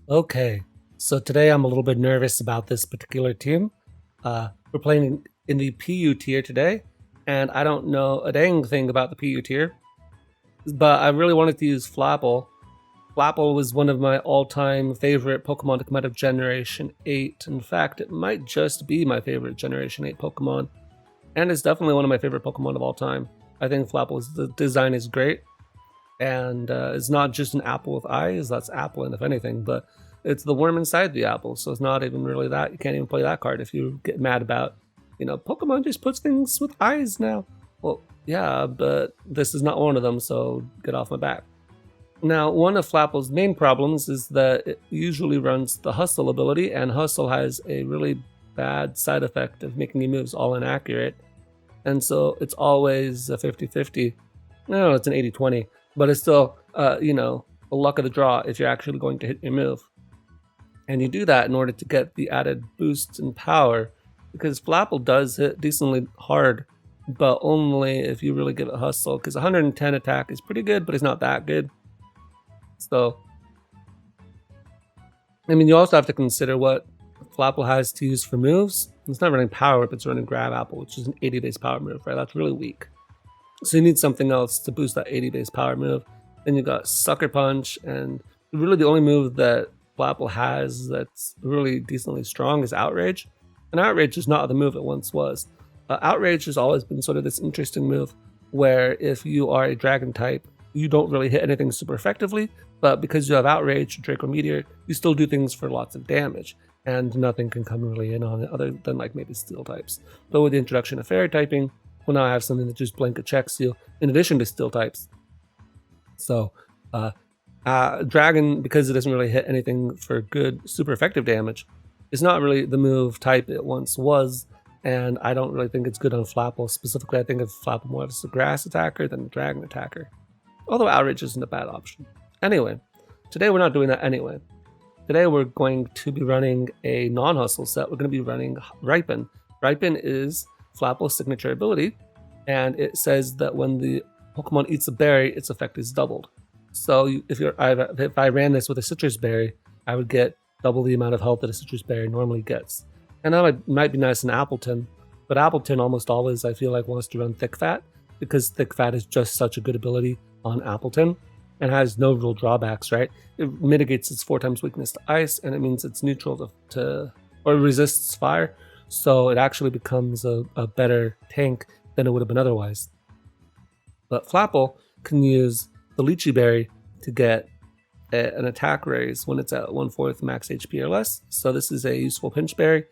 Okay, so today I'm a little bit nervous about this particular team. We're playing in the PU tier today, and I don't know a dang thing about the PU tier, but I really wanted to use Flapple. Flapple was one of my all-time favorite Pokemon to come out of Generation 8. In fact, it might just be my favorite Generation 8 Pokemon, and it's definitely one of my favorite Pokemon of all time. I think Flapple's the design is great, and it's not just an apple with eyes. That's apple, and if anything, but it's the worm inside the apple. So it's not even really that. You can't even play that card if you get mad about, Pokemon just puts things with eyes now. Well, yeah, but this is not one of them. So get off my back. Now, one of Flapple's main problems is that it usually runs the Hustle ability, and Hustle has a really bad side effect of making your moves all inaccurate. And so it's always a 50-50. No, it's an 80-20, but it's still, a luck of the draw if you're actually going to hit your move. And you do that in order to get the added boost in power, because Flapple does hit decently hard, but only if you really give it hustle, because 110 attack is pretty good, but it's not that good. So, I mean, you also have to consider what Flapple has to use for moves. It's not running Power Up, it's running Grab Apple, which is an 80 base power move, right? That's really weak. So you need something else to boost that 80 base power move. Then you got Sucker Punch, and really the only move that Flapple has that's really decently strong is Outrage. And Outrage is not the move it once was. Outrage has always been sort of this interesting move where if you are a Dragon type, you don't really hit anything super effectively, but because you have Outrage, Draco Meteor, you still do things for lots of damage, and nothing can come really in on it other than like maybe Steel types. But with the introduction of Fairy typing, well, now I have something that just blanket checks you in addition to Steel types. So, Dragon, because it doesn't really hit anything for good, super effective damage, is not really the move type it once was, and I don't really think it's good on Flapple. Specifically, I think of Flapple more as a grass attacker than a dragon attacker. Although Outrage isn't a bad option. Anyway, today we're not doing that anyway. Today we're going to be running a non-hustle set. We're going to be running Ripen. Ripen is Flapple's signature ability, and it says that when the Pokemon eats a berry, its effect is doubled. So if I ran this with a citrus berry, I would get double the amount of health that a citrus berry normally gets. And that might be nice in Appleton, but Appleton almost always, I feel like, wants to run Thick Fat, because Thick Fat is just such a good ability on Appleton and has no real drawbacks, right? It mitigates its 4 times weakness to ice, and it means it's neutral to or resists fire, so it actually becomes a better tank than it would have been otherwise. But Flapple can use the Liechi Berry to get an attack raise when it's at 1/4 max HP or less, so this is a useful pinch berry.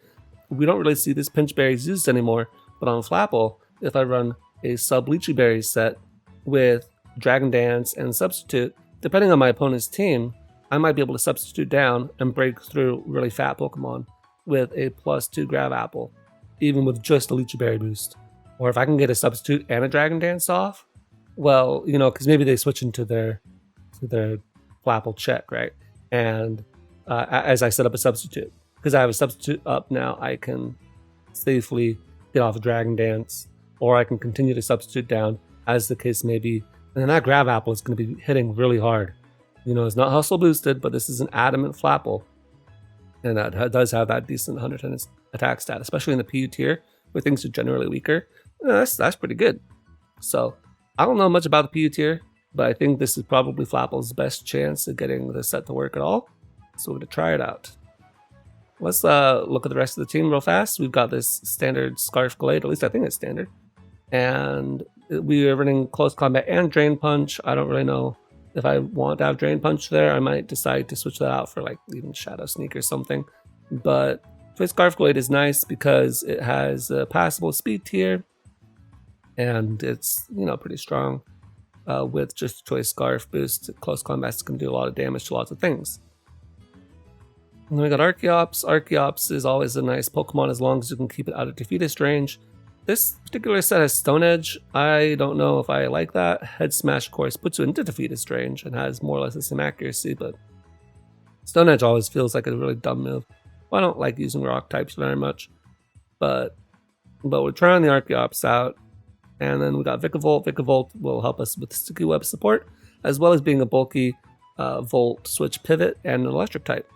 We don't really see this pinch berries used anymore, but on Flapple, if I run a Sub Liechi Berry set with Dragon Dance and Substitute, depending on my opponent's team, I might be able to substitute down and break through really fat Pokemon with a +2 Grab Apple, even with just a Liechi Berry boost. Or if I can get a Substitute and a Dragon Dance off, well, because maybe they switch into their Flapple check, right? And as I set up a Substitute, because I have a Substitute up now, I can safely get off a Dragon Dance, or I can continue to Substitute down, as the case may be. And then that Grab Apple is going to be hitting really hard. It's not hustle boosted, but this is an adamant Flapple. And that does have that decent 110 attack stat, especially in the PU tier, where things are generally weaker. That's pretty good. So, I don't know much about the PU tier, but I think this is probably Flapple's best chance of getting the set to work at all. So we're going to try it out. Let's look at the rest of the team real fast. We've got this standard Scarf Glade, at least I think it's standard. And we are running Close Combat and Drain Punch. I don't really know if I want to have Drain Punch there. I might decide to switch that out for like even Shadow Sneak or something. But Scarf Glade is nice because it has a passable speed tier, and it's pretty strong with just choice Scarf boost. Close Combat can do a lot of damage to lots of things. And then we got Archeops. Archeops is always a nice Pokemon as long as you can keep it out of defeatist range. This particular set has Stone Edge. I don't know if I like that. Head Smash, of course, puts you into defeatist range and has more or less the same accuracy, but Stone Edge always feels like a really dumb move. Well, I don't like using rock types very much, but we're trying the Archeops out. And then we got Vikavolt. Vikavolt will help us with Sticky Web support, as well as being a bulky Volt switch pivot and an electric type.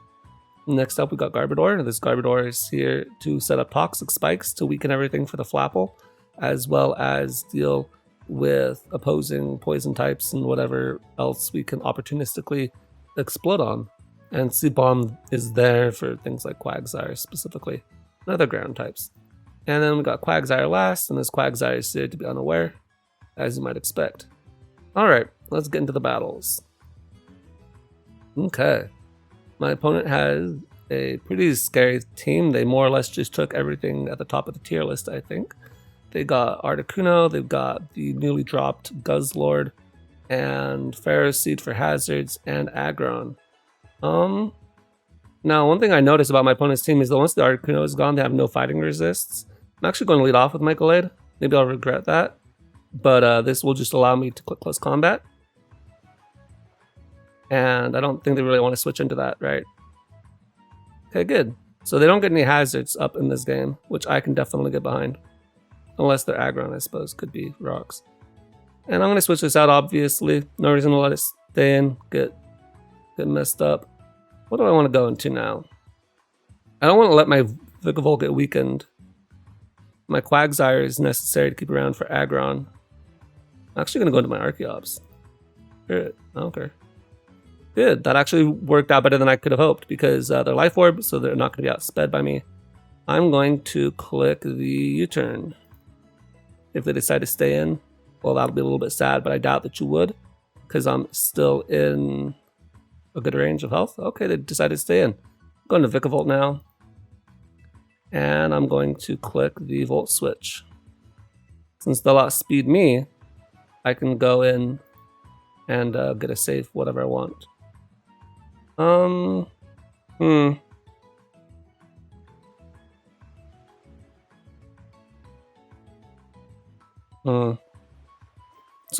Next up, we got Garbodor. This Garbodor is here to set up Toxic Spikes to weaken everything for the Flapple, as well as deal with opposing poison types and whatever else we can opportunistically explode on. And Seed Bomb is there for things like Quagsire specifically, and other ground types. And then we got Quagsire last, and this Quagsire is here to be unaware, as you might expect. Alright, let's get into the battles. Okay. My opponent has a pretty scary team. They more or less just took everything at the top of the tier list, I think. They got Articuno, they've got the newly dropped Guzzlord, and Pharaoh Seed for hazards, and Aggron. Now, one thing I noticed about my opponent's team is that once the Articuno is gone, they have no fighting resists. I'm actually going to lead off with my Gallade. Maybe I'll regret that. But this will just allow me to click close combat. And I don't think they really want to switch into that, right? Okay, good. So they don't get any hazards up in this game, which I can definitely get behind. Unless they're Aggron, I suppose. Could be rocks. And I'm going to switch this out, obviously. No reason to let it stay in, get messed up. What do I want to go into now? I don't want to let my Vikavolt get weakened. My Quagsire is necessary to keep around for Aggron. I'm actually going to go into my Archeops. Good. I don't care. Good. That actually worked out better than I could have hoped because they're Life Orb, so they're not going to be outsped by me. I'm going to click the U-turn. If they decide to stay in, well, that'll be a little bit sad, but I doubt that you would because I'm still in a good range of health. Okay, they decided to stay in. I'm going to Vikavolt now. And I'm going to click the Volt Switch. Since they'll outspeed me, I can go in and get a safe whatever I want. So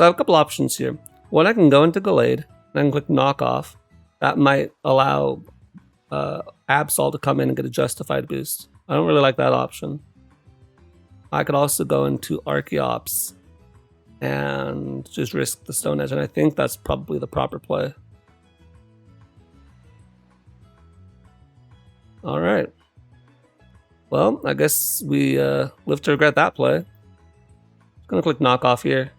I have a couple options here. One, I can go into Gallade, and I can click Knock Off. That might allow Absol to come in and get a Justified boost. I don't really like that option. I could also go into Archeops and just risk the Stone Edge, and I think that's probably the proper play. Alright. Well, I guess we live to regret that play. Gonna click Knock Off here.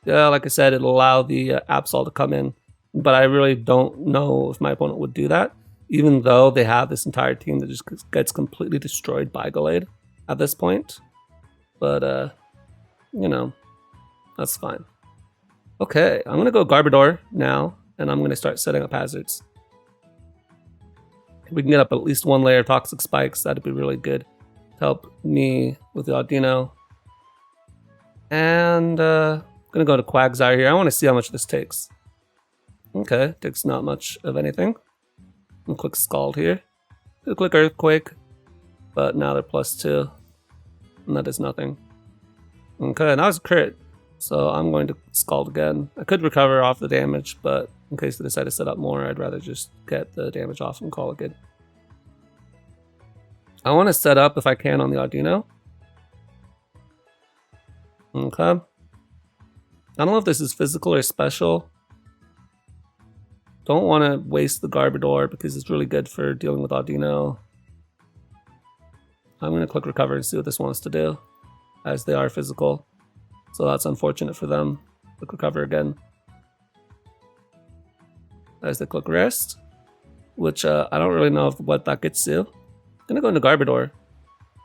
Yeah, like I said, it'll allow the Absol to come in, but I really don't know if my opponent would do that, even though they have this entire team that just gets completely destroyed by Gallade at this point. But, you know, that's fine. Okay, I'm going to go Garbodor now, and I'm going to start setting up hazards. If we can get up at least one layer of Toxic Spikes, that'd be really good to help me with the Audino. And I'm going to go to Quagsire here. I want to see how much this takes. Okay, takes not much of anything. I'm going to click Scald here. Click Earthquake, but now they're +2. And that is nothing. Okay, that was a crit. So I'm going to Scald again. I could recover off the damage, but in case they decide to set up more, I'd rather just get the damage off and call it good. I want to set up, if I can, on the Audino. Okay. I don't know if this is physical or special. Don't want to waste the Garbodor because it's really good for dealing with Audino. I'm going to click Recover and see what this wants to do, as they are physical. So that's unfortunate for them. Click Recover again. As they click Rest, which I don't really know what that gets to. I'm going to go into Garbodor.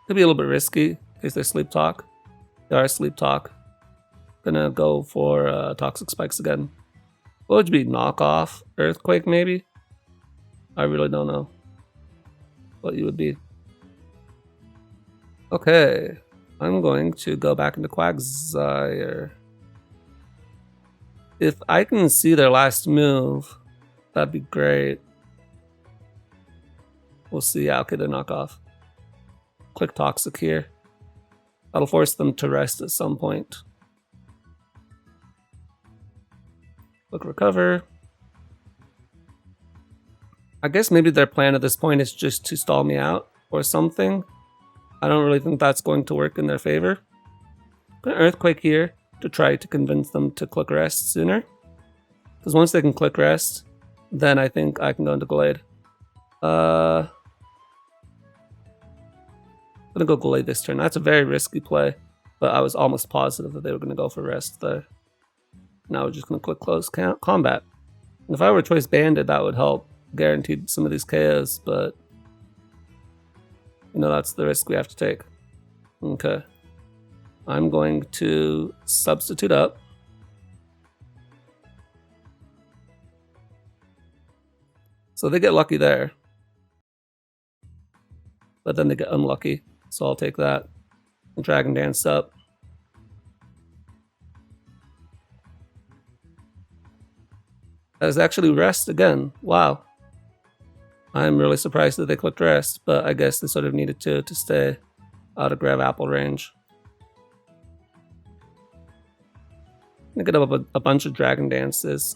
Could be a little bit risky in case they Sleep Talk. They are Sleep Talk. Gonna go for Toxic Spikes again. What would be Knock Off? Earthquake maybe? I really don't know what you would be. Okay, I'm going to go back into Quagsire. If I can see their last move, that'd be great. We'll see. Yeah, okay, they're Knock Off. Click Toxic here. That'll force them to rest at some point. Click Recover. I guess maybe their plan at this point is just to stall me out or something. I don't really think that's going to work in their favor. I'm going to Earthquake here to try to convince them to click Rest sooner. Because once they can click Rest, then I think I can go into Gallade. I'm gonna go Glade this turn. That's a very risky play, but I was almost positive that they were gonna go for rest there. Now we're just gonna click close combat. And if I were choice banded, that would help guaranteed some of these KOs, but you know, that's the risk we have to take. Okay. I'm going to substitute up. So they get lucky there. But then they get unlucky. So I'll take that. And Dragon Dance up. That is actually rest again. Wow. I'm really surprised that they clicked rest, but I guess they sort of needed to stay out of grab apple range. I'm gonna get up a bunch of Dragon Dances.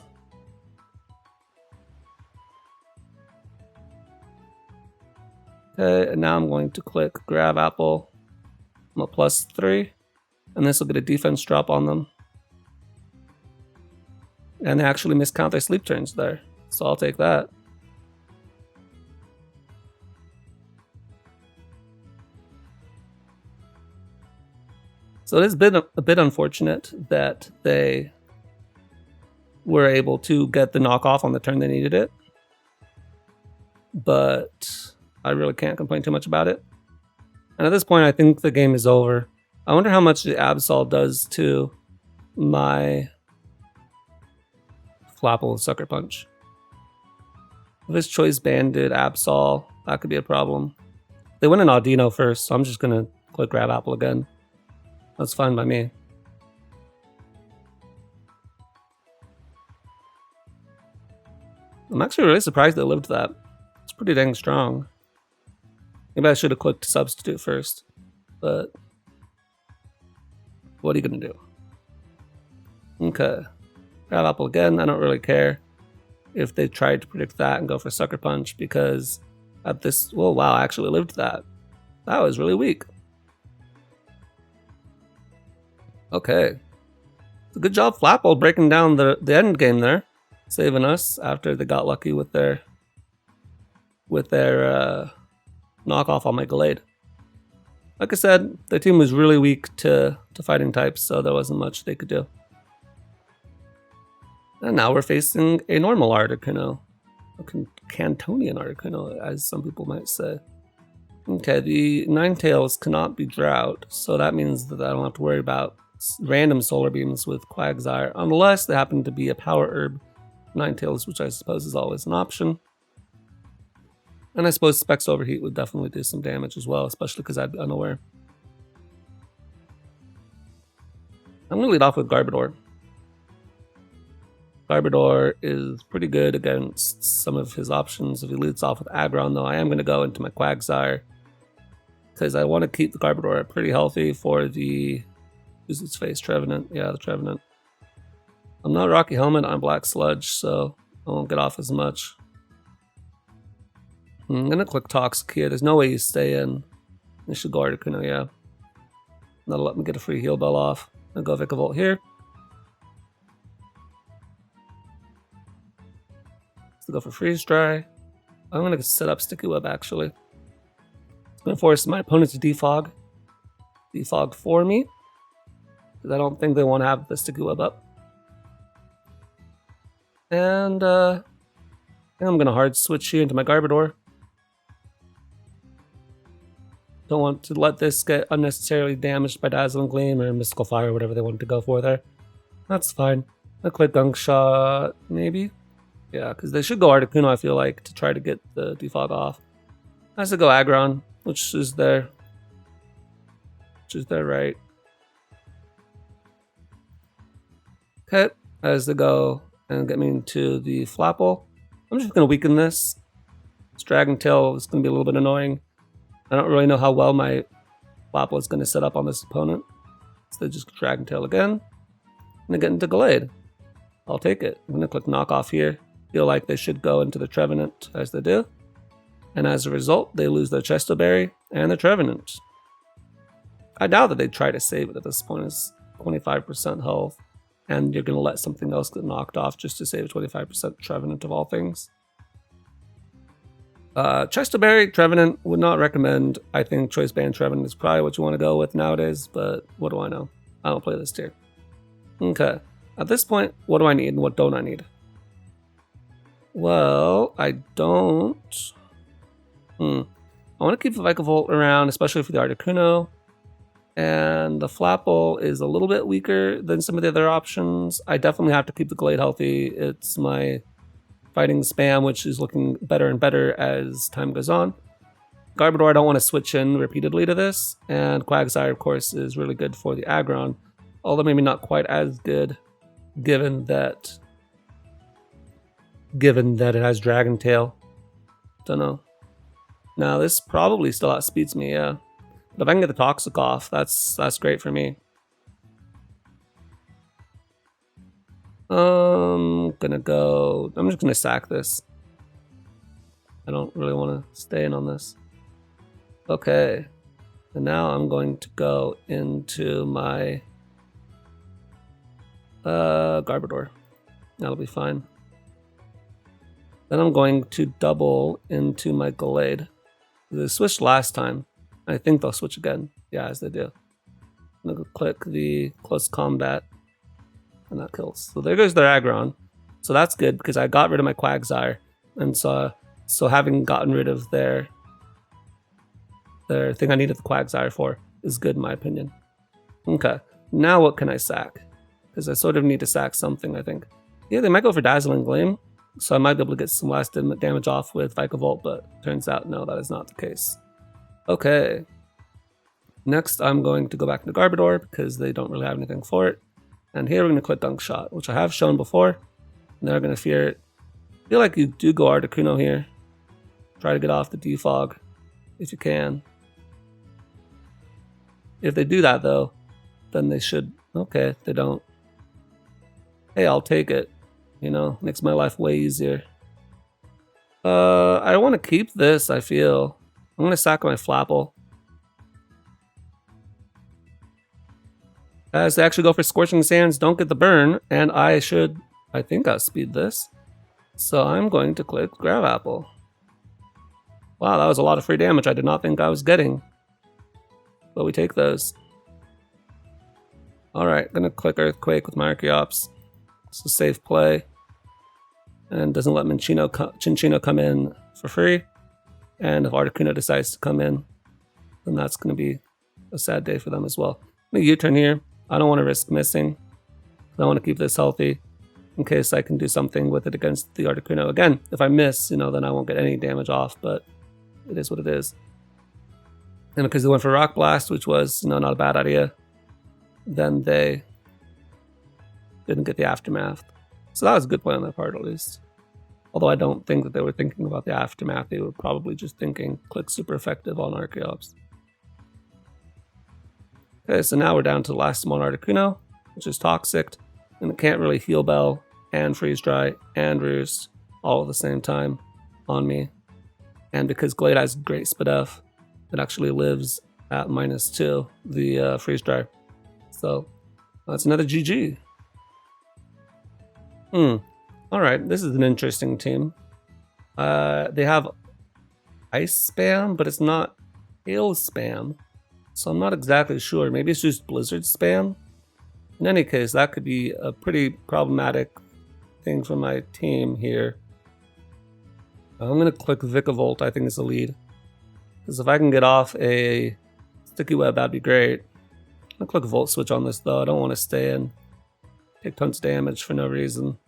Okay, and now I'm going to click grab apple. I'm a +3, and this will get a defense drop on them. And they actually miscount their sleep turns there, so I'll take that. So it has been a bit unfortunate that they were able to get the knockoff on the turn they needed it, but I really can't complain too much about it. And at this point, I think the game is over. I wonder how much the Absol does to my Flapple Sucker Punch. If it's choice banded Absol, that could be a problem. They went an Audino first, so I'm just gonna click grab apple again. That's fine by me. I'm actually really surprised they lived that. It's pretty dang strong. Maybe I should have clicked substitute first, but what are you gonna do? Okay, grab apple again. I don't really care if they tried to predict that and go for sucker punch, because at this, oh wow, I actually lived that. That was really weak. Okay, good job Flapple breaking down the end game there, saving us after they got lucky with their knockoff on my Glade. Like I said, their team was really weak to fighting types, so there wasn't much they could do. And now we're facing a normal Articuno, a Cantonian Articuno, as some people might say. Okay, the Ninetales cannot be Drought, so that means that I don't have to worry about random Solar Beams with Quagsire, unless they happen to be a Power Herb Ninetales, which I suppose is always an option. And I suppose Specs Overheat would definitely do some damage as well, especially because I'd be unaware. I'm going to lead off with Garbodor. Garbodor is pretty good against some of his options. If he leads off with Aggron, though, I am going to go into my Quagsire, because I want to keep the Garbodor pretty healthy for the... who's its face? Trevenant. Yeah, the Trevenant. I'm not Rocky Helmet, I'm Black Sludge, so I won't get off as much. I'm going to click Toxic here. There's no way you stay in. I should go Articuno, yeah. That'll let me get a free Heal Bell off. I'll go Vikavolt here. Let's go for Freeze Dry. I'm going to set up Sticky Web, actually. It's going to force my opponent to defog. Defog for me, because I don't think they want to have the Sticky Web up. And I'm going to hard switch here into my Garbodor. Don't want to let this get unnecessarily damaged by Dazzling Gleam or Mystical Fire, or whatever they wanted to go for there. That's fine. I'll click Gunk Shot, maybe? Yeah, because they should go Articuno, I feel like, to try to get the defog off. I have to go Aggron, which is their right. Okay, as they go and get me into the Flapple. I'm just going to weaken this. This Dragon Tail is going to be a little bit annoying. I don't really know how well my Flapple is going to set up on this opponent. So they just Dragon Tail again. And they get into Glade. I'll take it. I'm going to click Knock Off here. Feel like they should go into the Trevenant as they do. And as a result, they lose their Chesto Berry and their Trevenant. I doubt that they'd try to save it at this point. It's 25% health. And you're going to let something else get knocked off just to save 25% Trevenant of all things. Chesterberry, Trevenant, would not recommend. I think Choice Band Trevenant is probably what you want to go with nowadays, but what do I know? I don't play this tier. Okay. At this point, what do I need and what don't I need? Well, I don't... I want to keep the Vikavolt around, especially for the Articuno. And the Flapple is a little bit weaker than some of the other options. I definitely have to keep the Glade healthy. It's my fighting spam, which is looking better and better as time goes on. Garbodor, I don't want to switch in repeatedly to this. And Quagsire, of course, is really good for the Aggron. Although maybe not quite as good, given that it has Dragon Tail. Don't know. Now, this probably still outspeeds me, yeah. But if I can get the Toxic off, that's great for me. I'm just gonna sack this. I don't really want to stay in on this. Okay. And now I'm going to go into my Garbodor. That'll be fine. Then I'm going to double into my Gallade. They switched last time. I think they'll switch again. Yeah, as they do. I'm gonna click the close combat, and that kills. So there goes their Aggron. So that's good because I got rid of my Quagsire, and so having gotten rid of their thing I needed the Quagsire for is good in my opinion. Okay, now what can I sack? Because I sort of need to sack something, I think. Yeah, they might go for Dazzling Gleam, so I might be able to get some last damage off with Vikavolt, but turns out no, that is not the case. Okay. Next, I'm going to go back to Garbodor because they don't really have anything for it. And here we're going to click Gunk Shot, which I have shown before. And they're going to fear it. I feel like you do go Articuno here. Try to get off the defog if you can. If they do that though, then they should. Okay, they don't. Hey, I'll take it. You know, makes my life way easier. I want to keep this, I feel. I'm going to sack my Flapple. As they actually go for Scorching Sands, don't get the burn, and I think outspeed this. So I'm going to click Grab Apple. Wow, that was a lot of free damage I did not think I was getting. But we take those. Alright, gonna click Earthquake with my Archeops. It's a safe play. And doesn't let Chinchino come in for free. And if Articuno decides to come in, then that's going to be a sad day for them as well. I'm going to U-turn here. I don't want to risk missing. I want to keep this healthy in case I can do something with it against the Articuno. Again, if I miss, then I won't get any damage off, but it is what it is. And because they went for Rock Blast, which was not a bad idea, then they didn't get the Aftermath. So that was a good play on their part, at least. Although I don't think that they were thinking about the Aftermath. They were probably just thinking, click super effective on Archeops. Okay, so now we're down to the last one, Articuno, which is Toxic. And it can't really Heal Bell and Freeze Dry and Roost all at the same time on me. And because Glade has great Spadef, it actually lives at -2, the Freeze Dry. So that's another GG. Alright, this is an interesting team. They have Ice Spam, but it's not Hail Spam. So I'm not exactly sure. Maybe it's just Blizzard Spam. In any case, that could be a pretty problematic thing for my team here. I'm going to click Vikavolt, I think is the lead. Because if I can get off a Sticky Web, that'd be great. I'll click Volt Switch on this though. I don't want to stay and take tons of damage for no reason.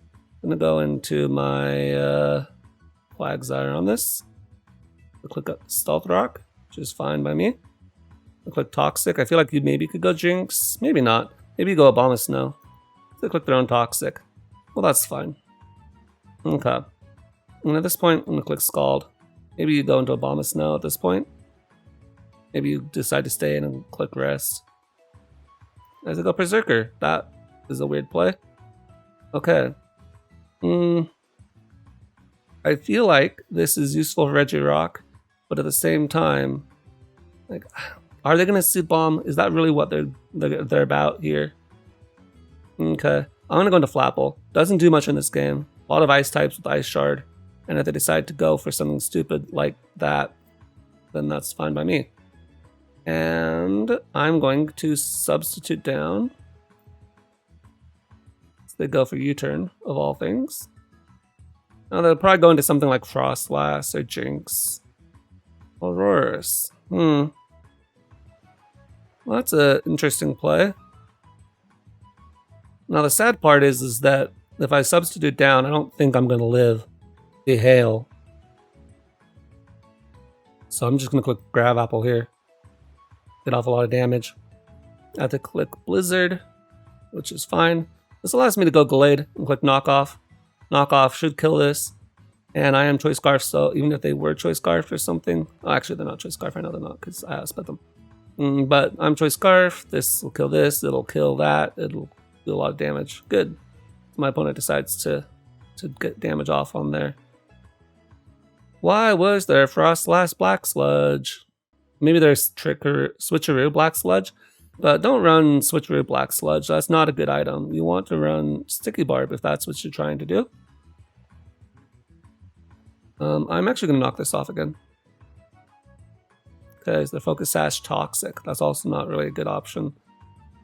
I'm going to go into my Quagsire on this. I'll click Stealth Rock, which is fine by me. I'll click Toxic. I feel like you maybe could go Jinx. Maybe not. Maybe you go Abomasnow. They click their own Toxic. Well, that's fine. Okay. And at this point, I'm going to click Scald. Maybe you go into Abomasnow at this point. Maybe you decide to stay in and click Rest. As I go Berserker. That is a weird play. Okay. I feel like this is useful for Regirock, but at the same time, like, are they going to Seed Bomb? Is that really what they're about here? Okay. I'm going to go into Flapple. Doesn't do much in this game. A lot of Ice types with Ice Shard. And if they decide to go for something stupid like that, then that's fine by me. And I'm going to substitute down. So they go for U-turn, of all things. Now they'll probably go into something like Frostlass or Jinx. Aurorus. Well, that's an interesting play. Now the sad part is that if I substitute down, I don't think I'm going to live the hail. So I'm just going to click Grab Apple here. Get off a lot of damage. I have to click Blizzard, which is fine. This allows me to go Glade and click Knock Off. Knock Off should kill this. And I am Choice Scarf, so even if they were Choice Scarf or something... Oh, actually, they're not Choice Scarf. I know they're not because I outsped them. But I'm Choice Scarf. This will kill this. It'll kill that. It'll do a lot of damage. Good. My opponent decides to get damage off on there. Why was there Frostlass Black Sludge? Maybe there's Switcheroo Black Sludge, but don't run Switcheroo Black Sludge. That's not a good item. You want to run Sticky Barb if that's what you're trying to do. I'm actually going to knock this off again. Because the Focus Sash Toxic. That's also not really a good option.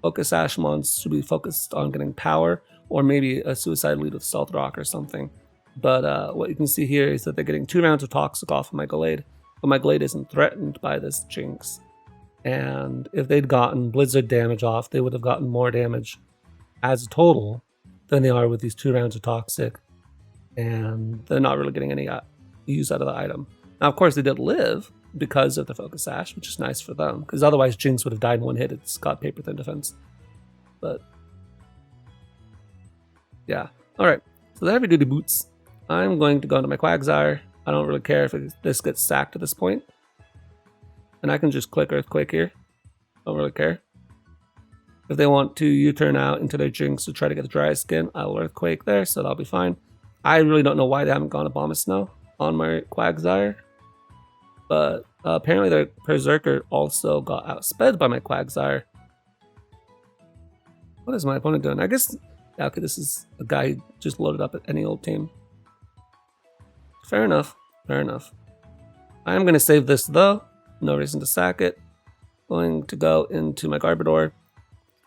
Focus Sash mons should be focused on getting power, or maybe a Suicide Lead with Stealth Rock or something. But what you can see here is that they're getting 2 rounds of Toxic off of my Glade, but my Glade isn't threatened by this Jinx. And if they'd gotten Blizzard damage off, they would have gotten more damage as a total than they are with these 2 rounds of Toxic. And they're not really getting any use out of the item. Now, of course, they did live because of the Focus Sash, which is nice for them, because otherwise Jinx would have died in 1 hit. It's got Paper Thin Defense. But yeah. Alright, so the Heavy Duty Boots. I'm going to go into my Quagsire. I don't really care if this gets sacked at this point. And I can just click Earthquake here. Don't really care. If they want to U-turn out into their Jinx to try to get the Dry Skin, I'll Earthquake there, so that'll be fine. I really don't know why they haven't gone to Abomasnow on my Quagsire. But apparently their Berserker also got outsped by my Quagsire. What is my opponent doing? I guess, yeah, okay, this is a guy who just loaded up at any old team. Fair enough, fair enough. I am going to save this though. No reason to sack it. Going to go into my Garbodor.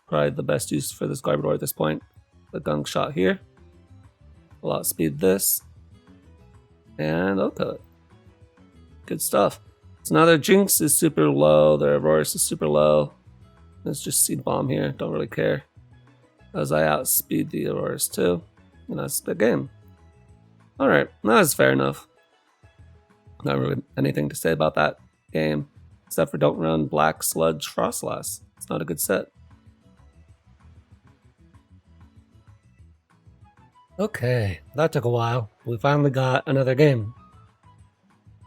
Probably the best use for this Garbodor at this point. The Gunk Shot here. I'll outspeed this. And okay. Good stuff. So now their Jinx is super low, their Aurorus is super low. Let's just Seed Bomb here, don't really care. As I outspeed the Aurorus too. And that's the game. Alright, that's fair enough. Not really anything to say about that game. Except for don't run Black Sludge Frostlass. It's not a good set. Okay, that took a while. We finally got another game.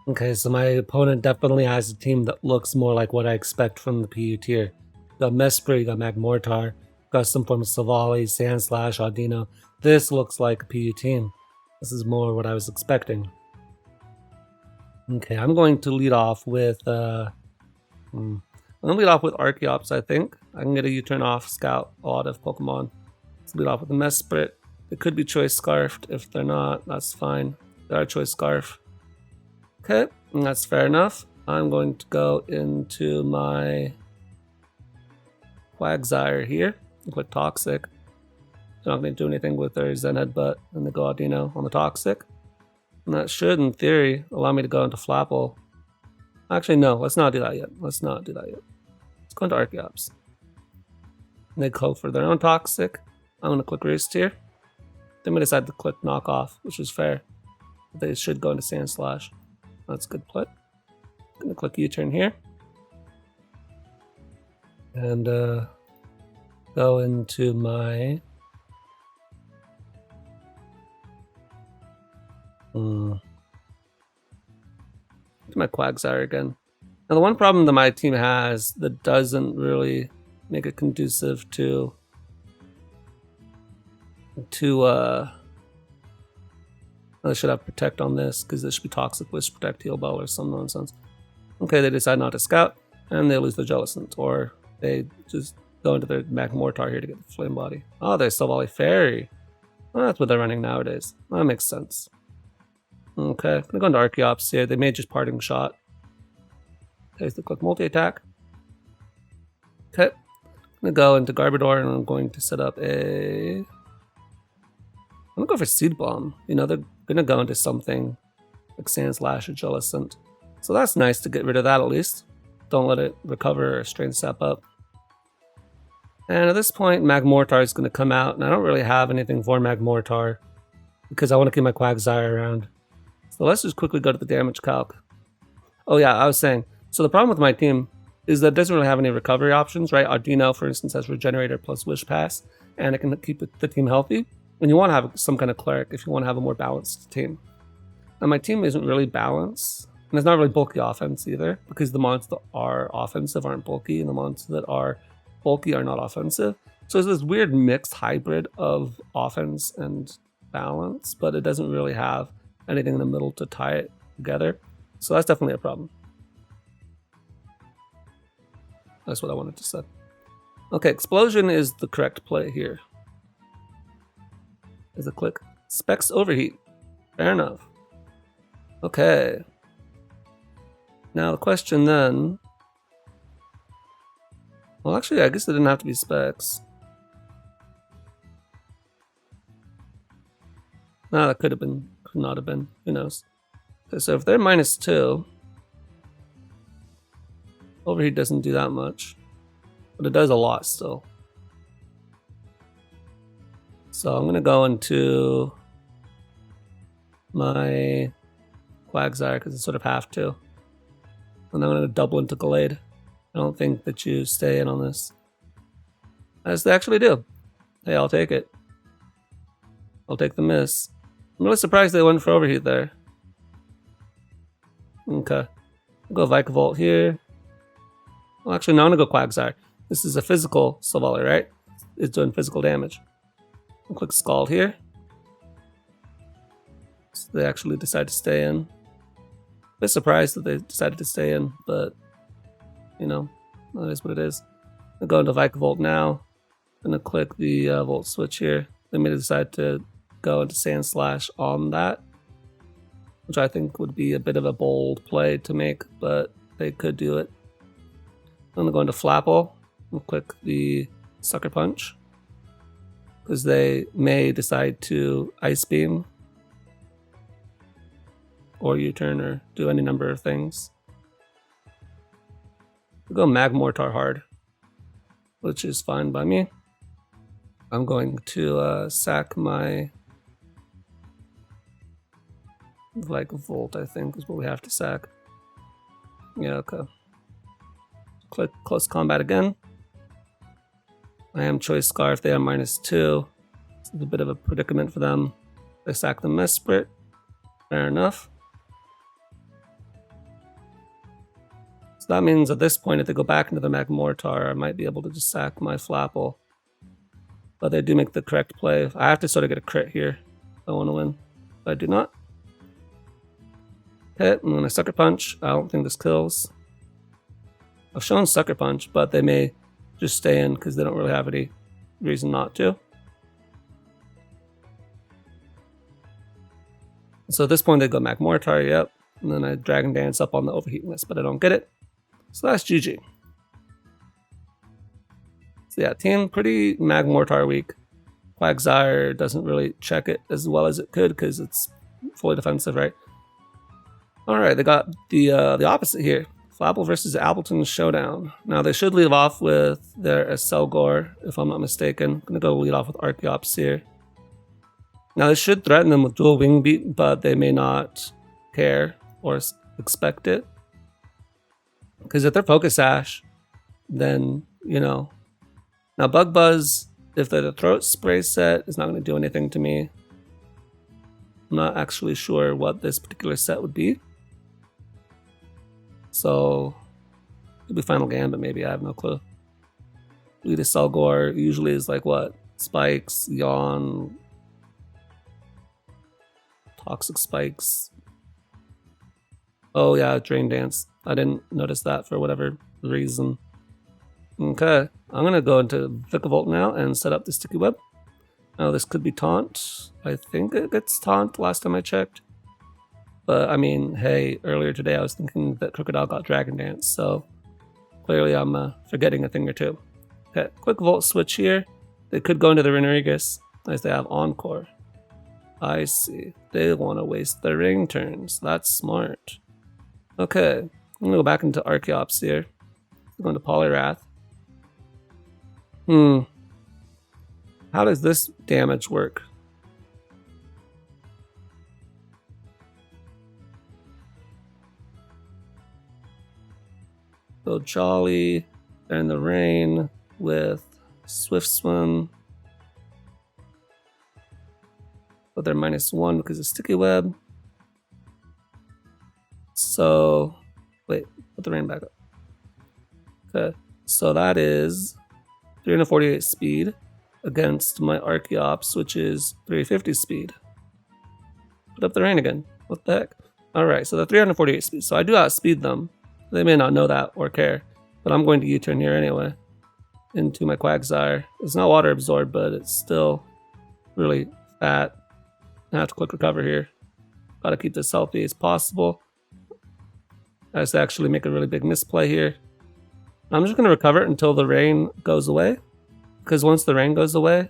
Okay, so my opponent definitely has a team that looks more like what I expect from the PU tier. You got Mesprit, you got Magmortar, got some form of Savali, Sandslash, Audino. This looks like a PU team. This is more what I was expecting. Okay, I'm going to lead off with I'm going to lead off with Archeops, I think. I can get a U-turn off Scout a lot of Pokemon. Let's lead off with the Mesprit. It could be Choice Scarfed. If they're not, that's fine. They are Choice Scarf. Okay, and that's fair enough. I'm going to go into my Quagsire here and click Toxic. They're not going to do anything with their Zen Headbutt and the Gaudino on the Toxic. And that should, in theory, allow me to go into Flapple. Actually, no, let's not do that yet. Let's not do that yet. Let's go into Archeops. And they go for their own Toxic. I'm going to click Roost here. Then we decide to click Knock Off, which is fair. They should go into Sandslash. That's a good play. I'm going to click U-turn here. And go into my... to my Quagsire again. Now the one problem that my team has that doesn't really make it conducive to I should have Protect on this because this should be Toxic Wish, Protect, Heal Bell or some nonsense. Okay, they decide not to Scout and they lose their Jellicent, or they just go into their Magmortar here to get the Flame Body. Oh, there's Savali Fairy. Oh, that's what they're running nowadays. That makes sense. Okay, I'm gonna go into Archeops here. They may just parting shot. Okay, so click multi-attack. Okay, I'm gonna go into Garbodor and I'm going to set up a... I'm gonna go for Seed Bomb. You know, they're gonna go into something like Sand Slash or Jellicent. So that's nice to get rid of that at least. Don't let it recover or Strain Sap up. And at this point, Magmortar is gonna come out, and I don't really have anything for Magmortar because I want to keep my Quagsire around. So let's just quickly go to the damage calc. Oh yeah, I was saying, so the problem with my team is that it doesn't really have any recovery options, right? Ardino, for instance, has Regenerator plus Wish Pass, and it can keep the team healthy. And you want to have some kind of Cleric if you want to have a more balanced team. And my team isn't really balanced, and it's not really bulky offense either, because the mons that are offensive aren't bulky, and the mons that are bulky are not offensive. So it's this weird mixed hybrid of offense and balance, but it doesn't really have anything in the middle to tie it together. So that's definitely a problem. That's what I wanted to say. Okay, Explosion is the correct play here. There's a click. Specs Overheat. Fair enough. Okay. Now the question then... Well, actually, I guess it didn't have to be Specs. No, that could have been. Could not have been. Who knows? Okay, so if they're -2... Overheat doesn't do that much, but it does a lot still. So I'm gonna go into my Quagsire because I sort of have to, and I'm gonna double into Gallade. I don't think that you stay in on this, as they actually do. Hey, I'll take it. I'll take the miss. I'm really surprised they went for Overheat there. Okay, I'll go Vikavolt here. Well, actually, no, I'm gonna go Quagsire. This is a physical Silvally, right? It's doing physical damage. I'll click Scald here. So they actually decide to stay in. A bit surprised that they decided to stay in, but you know, that is what it is. I'll go into Vikavolt now. I'm gonna click the Volt switch here. They may decide to go into Sand Slash on that, which I think would be a bit of a bold play to make, but they could do it. I'm gonna go into Flapple and click the Sucker Punch because they may decide to Ice Beam or U-turn or do any number of things. We'll go Magmortar hard, which is fine by me. I'm going to sack my Volt, I think, is what we have to sack. Yeah, okay. Click Close Combat again. I am Choice Scarf. They are -2. It's a bit of a predicament for them. They sack the Mesprit. Fair enough. So that means at this point, if they go back into the Magmortar, I might be able to just sack my Flapple. But they do make the correct play. I have to sort of get a crit here if I want to win. But I do not. Okay, I'm going to Sucker Punch. I don't think this kills. I've shown Sucker Punch, but they may just stay in because they don't really have any reason not to. So at this point, they go Magmortar, yep. And then I Dragon Dance up on the Overheat list, but I don't get it. So that's GG. So yeah, team pretty Magmortar weak. Quagsire doesn't really check it as well as it could because it's fully defensive, right? Alright, they got the opposite here. Flapple versus Appleton Showdown. Now they should lead off with their Selgor, if I'm not mistaken. I'm gonna go lead off with Archeops here. Now this should threaten them with dual Wing Beat, but they may not care or expect it. Because if they're Focus Sash, then, you know. Now Bug Buzz, if they're the Throat Spray set, is not gonna do anything to me. I'm not actually sure what this particular set would be. So, it could be Final Gambit, maybe, I have no clue. Lead a Selgor usually is like what? Spikes, Yawn, Toxic Spikes. Oh yeah, Drain Dance. I didn't notice that for whatever reason. Okay, I'm gonna go into Vikavolt now and set up the Sticky Web. Now this could be Taunt. I think it gets Taunt last time I checked. But I mean, hey, earlier today I was thinking that Crocodile got Dragon Dance, so clearly I'm forgetting a thing or two. Okay, quick Volt switch here. They could go into the Renerigus, as they have Encore. I see. They want to waste their ring turns. That's smart. Okay, I'm gonna go back into Archeops here. Go into Poliwrath. How does this damage work? So Jolly, they're in the rain with Swift Swim. But they're -1 because of Sticky Web. So, wait, put the rain back up. Okay, so that is 348 speed against my Archeops, which is 350 speed. Put up the rain again. What the heck? Alright, so they're 348 speed. So I do outspeed them. They may not know that or care, but I'm going to U-turn here anyway into my Quagsire. It's not water absorbed, but it's still really fat. I have to quick recover here. Gotta keep this healthy as possible. I just actually make a really big misplay here. I'm just gonna recover it until the rain goes away, because once the rain goes away,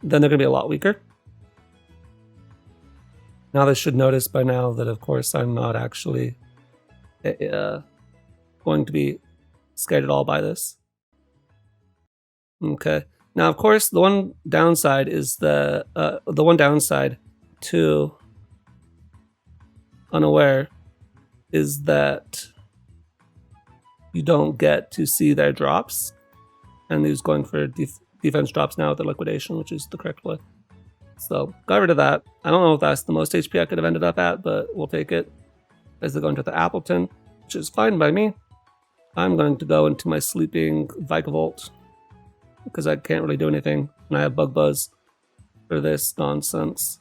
then they're gonna be a lot weaker. Now they should notice by now that, of course, I'm not actually going to be scared at all by this. Okay. Now, of course, the one downside is the one downside to Unaware is that you don't get to see their drops, and he's going for defense drops now with the liquidation, which is the correct play. So got rid of that. I don't know if that's the most HP I could have ended up at, but we'll take it. As they go into the Appleton, which is fine by me. I'm going to go into my sleeping Vikavolt because I can't really do anything, and I have Bug Buzz for this nonsense.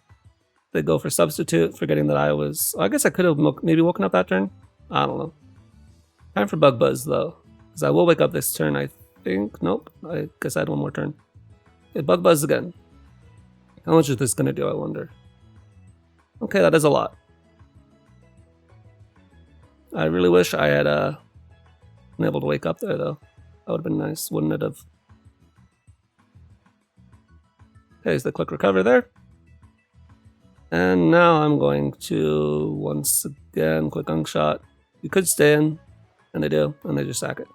They go for Substitute, forgetting that I guess I could have maybe woken up that turn. I don't know. Time for Bug Buzz though, because I will wake up this turn, I think. Nope, I guess I had one more turn. Okay, Bug Buzz again. How much is this going to do, I wonder? Okay, that is a lot. I really wish I had been able to wake up there, though. That would have been nice, wouldn't it have? Okay, so the quick recover there. And now I'm going to, once again, quick Unk Shot. You could stay in, and they do, and they just sack it.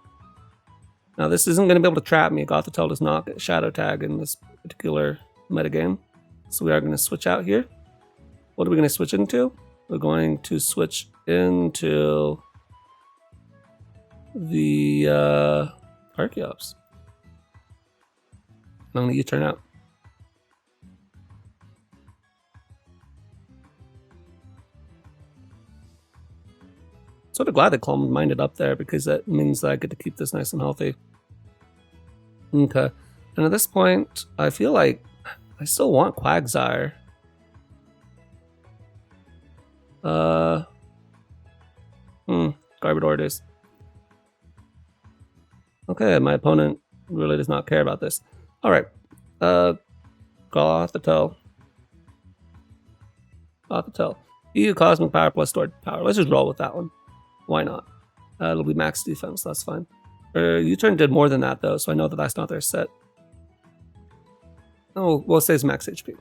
Now, this isn't going to be able to trap me. Gothitelle does not get Shadow Tag in this particular metagame. So we are going to switch out here. What are we going to switch into? We're going to switch into the Archeops. I'm going to U-turn out. Sort of glad that Clone minded up there, because that means that I get to keep this nice and healthy. Okay, and at this point, I feel like I still want Quagsire. Garbodor it is. Okay, my opponent really does not care about this. Alright. Gothitelle. EU Cosmic Power plus Stored Power. Let's just roll with that one. Why not? It'll be max defense, that's fine. U-turn did more than that though, so I know that that's not their set. Oh, well, it says max HP.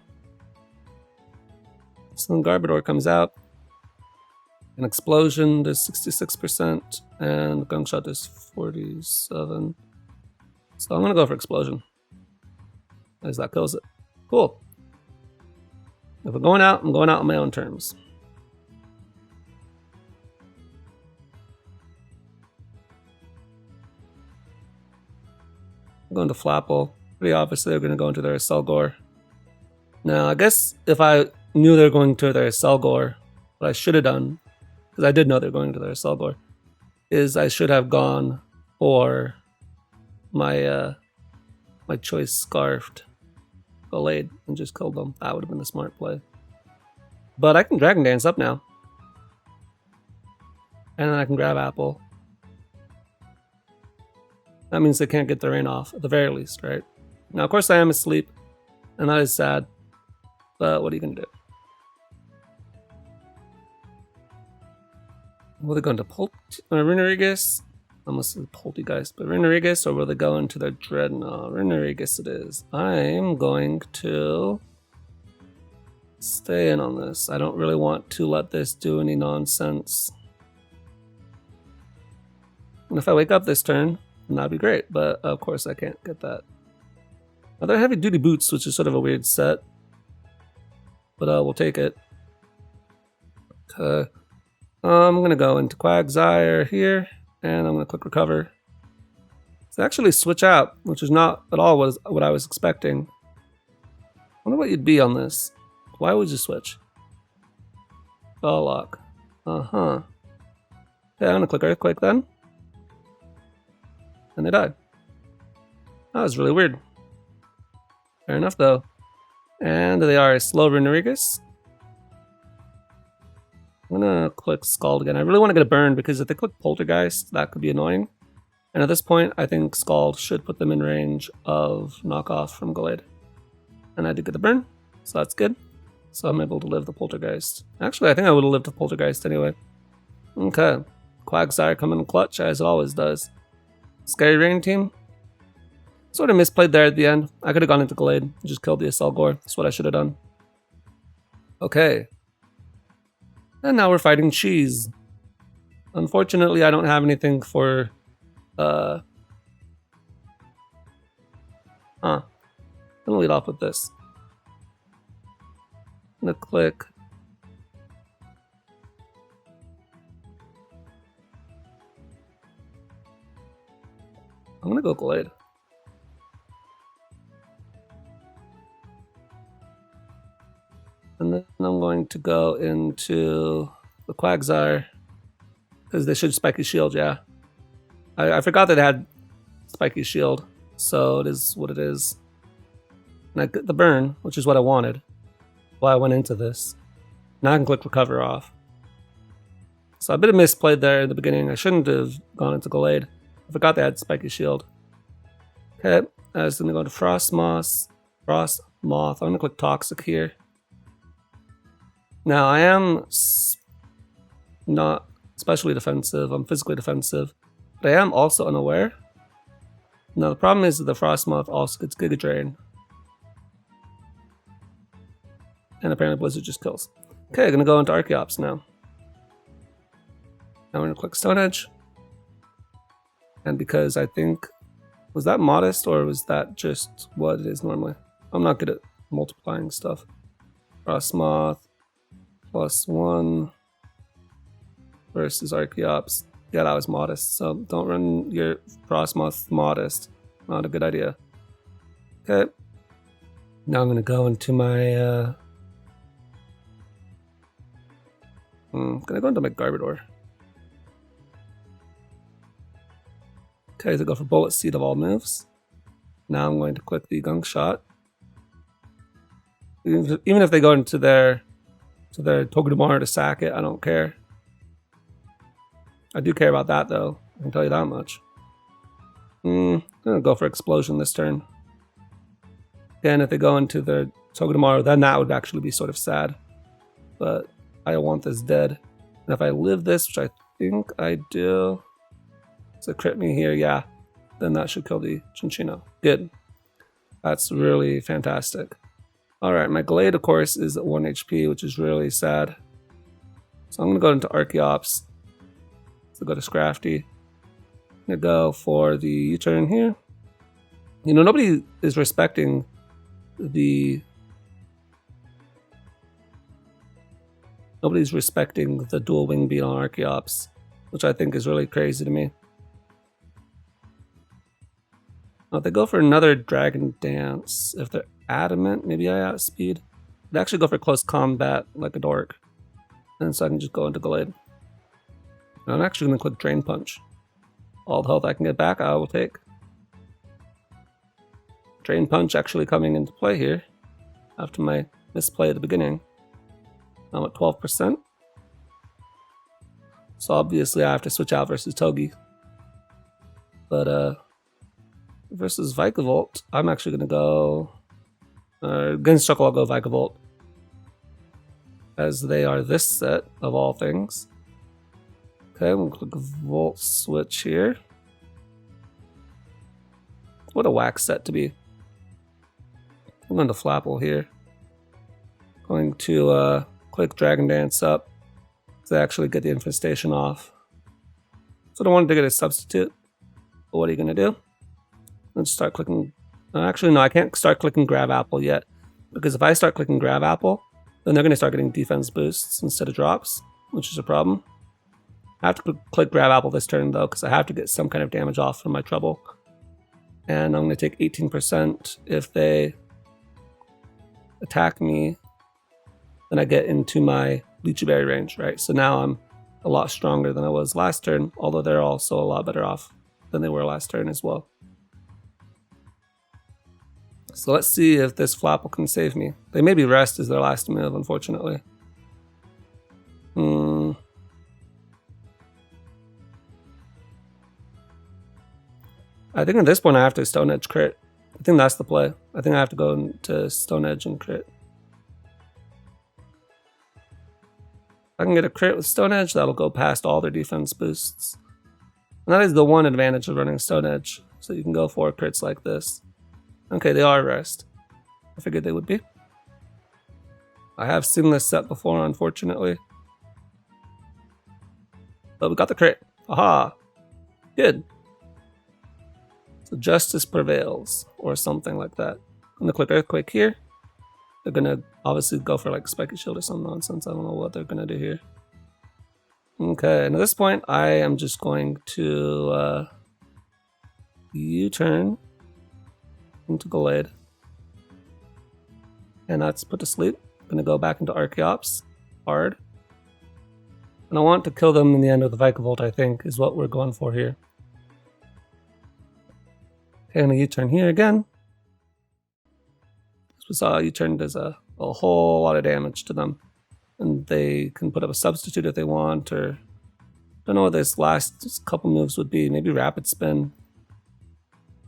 So then Garbodor comes out. An Explosion does 66%, and Gunk Shot does 47. So I'm gonna go for Explosion, as that kills it. Cool. If I'm going out, I'm going out on my own terms. I'm going to Flapple. Pretty obviously they're going to go into their Selgor. Now, I guess if I knew they were going to their Selgor, what I should have done, because I did know they were going to their Selgor, is I should have gone for my my choice Scarfed Gallade and just killed them. That would have been a smart play. But I can Dragon Dance up now. And then I can grab Apple. That means they can't get the rain off, at the very least, right? Now, of course, I am asleep, and that is sad. But what are you going to do? Will they go into Renerigus? Almost Poltergeist, but Renerigus, or will they go into their Dreadnought? Renerigus it is. I'm going to stay in on this. I don't really want to let this do any nonsense. And if I wake up this turn, then that'd be great, but of course I can't get that. Now they're heavy duty boots, which is sort of a weird set, but we'll take it. Okay. I'm gonna go into Quagsire here, and I'm gonna click recover. So actually switch out, which is not at all what I was expecting. I wonder what you'd be on this. Why would you switch? Ball lock. Okay, I'm gonna click Earthquake then. And they died. That was really weird. Fair enough though. And they are a slow Renerigus. I'm gonna click Scald again. I really want to get a burn because if they click Poltergeist, that could be annoying. And at this point, I think Scald should put them in range of knockoff from Gallade. And I did get the burn, so that's good. So I'm able to live the Poltergeist. Actually, I think I would have lived the Poltergeist anyway. Okay. Quagsire coming in clutch, as it always does. Scary Rain team. Sort of misplayed there at the end. I could have gone into Gallade and just killed the Aselgor. That's what I should have done. Okay. And now we're fighting Cheese. Unfortunately, I don't have anything for... I'm gonna lead off with this. I'm gonna click... I'm gonna go Gallade. And then I'm going to go into the Quagsire, because they should Spiky Shield, yeah. I forgot that it had Spiky Shield, so it is what it is. And I get the burn, which is what I wanted, while I went into this. Now I can click Recover off. So a bit of misplayed there in the beginning. I shouldn't have gone into Gallade. I forgot they had Spiky Shield. Okay, I was going to go to Frost Moth. I'm going to click Toxic here. Now, I am not especially defensive, I'm physically defensive, but I am also unaware. Now, the problem is that the Frostmoth also gets Giga Drain. And apparently Blizzard just kills. Okay, I'm going to go into Archeops now. Now we're going to click Stone Edge. And because I think... Was that modest or was that just what it is normally? I'm not good at multiplying stuff. Frostmoth. +1 versus Archeops. Yeah, that was modest, so don't run your Frostmoth modest. Not a good idea. Okay. Now I'm going to go into my... I'm going to go into my Garbodor. Okay, so go for Bullet Seed of all moves. Now I'm going to click the Gunk Shot. Even if they go into their Togedemaru to sack it, I don't care. I do care about that though, I can tell you that much. I'm gonna go for Explosion this turn. Again, if they go into their Togedemaru, then that would actually be sort of sad. But I want this dead. And if I live this, which I think I do, so crit me here, yeah, then that should kill the Chinchino. Good. That's really fantastic. Alright, my Gallade, of course, is at 1 HP, which is really sad. So I'm going to go into Archeops. So go to Scrafty. I'm going to go for the U-turn here. You know, nobody is respecting the... Nobody's respecting the dual wing beat on Archeops, which I think is really crazy to me. Now, if they go for another Dragon Dance, if they're adamant, maybe I outspeed. They actually go for close combat like a dork. And so I can just go into Gallade. And I'm actually going to click Drain Punch. All the health I can get back, I will take. Drain Punch actually coming into play here after my misplay at the beginning. I'm at 12%. So obviously I have to switch out versus Togi. But versus Vikavolt, I'm actually going to go... against Chuckle, I'll go Vikavolt. As they are this set of all things. Okay, we'll click Volt Switch here. What a whack set to be. I'm going to Flapple here. Going to click Dragon Dance up to actually get the infestation off. So I wanted to get a substitute. But what are you going to do? Let's start clicking. Actually, no, I can't start clicking Grab Apple yet. Because if I start clicking Grab Apple, then they're going to start getting defense boosts instead of drops, which is a problem. I have to click Grab Apple this turn, though, because I have to get some kind of damage off from my trouble. And I'm going to take 18% if they attack me. Then I get into my Lychee Berry range, right? So now I'm a lot stronger than I was last turn, although they're also a lot better off than they were last turn as well. So let's see if this Flapple can save me. They maybe rest as their last move, unfortunately. I think at this point I have to Stone Edge crit. I think that's the play. I think I have to go into Stone Edge and crit. If I can get a crit with Stone Edge, that'll go past all their defense boosts. And that is the one advantage of running Stone Edge. So you can go for crits like this. Okay, they are rest. I figured they would be. I have seen this set before, unfortunately. But we got the crit. Aha! Good. So justice prevails, or something like that. I'm gonna click Earthquake here. They're gonna obviously go for like Spiky Shield or some nonsense. I don't know what they're gonna do here. Okay, and at this point, I am just going to U-turn into Gallade. And that's put to sleep. I'm gonna go back into Archeops, hard. And I want to kill them in the end of the Vikavolt, I think, is what we're going for here. Okay, and a U-turn here again. As we saw, U-turn does a whole lot of damage to them. And they can put up a substitute if they want, or I don't know what this last couple moves would be. Maybe Rapid Spin.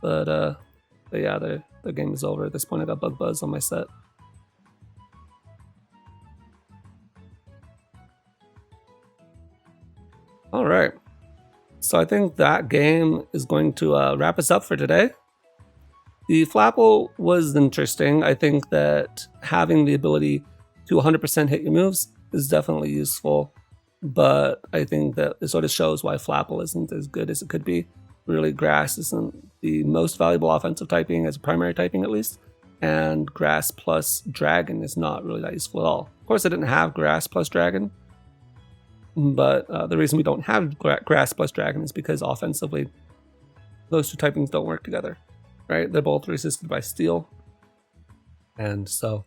But yeah, their game is over. At this point, I got Bug Buzz on my set. All right. So I think that game is going to wrap us up for today. The Flapple was interesting. I think that having the ability to 100% hit your moves is definitely useful. But I think that it sort of shows why Flapple isn't as good as it could be. Really, Grass isn't the most valuable offensive typing, as a primary typing at least. And Grass plus Dragon is not really that useful at all. Of course, I didn't have Grass plus Dragon. But the reason we don't have Grass plus Dragon is because offensively, those two typings don't work together, right? They're both resisted by Steel. And so,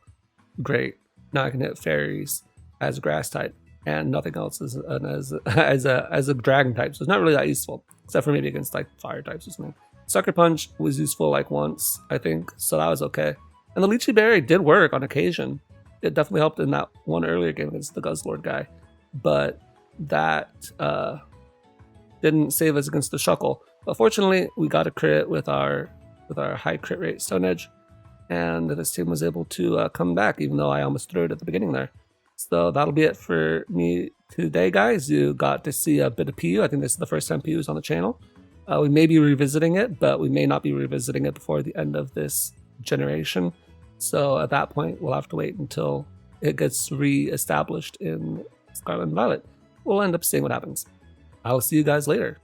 great. Now I can hit Fairies as a Grass type, and nothing else as a Dragon type. So it's not really that useful, except for maybe against like Fire types or something. Sucker Punch was useful like once, I think, so that was okay. And the Lychee Berry did work on occasion. It definitely helped in that one earlier game against the Guzzlord guy. But that didn't save us against the Shuckle. But fortunately, we got a crit with our high crit rate Stone Edge, and this team was able to come back, even though I almost threw it at the beginning there. So that'll be it for me today, guys. You got to see a bit of PU. I think this is the first time PU is on the channel. We may be revisiting it, but we may not be revisiting it before the end of this generation. So at that point, we'll have to wait until it gets re-established in Scarlet and Violet. We'll end up seeing what happens. I'll see you guys later.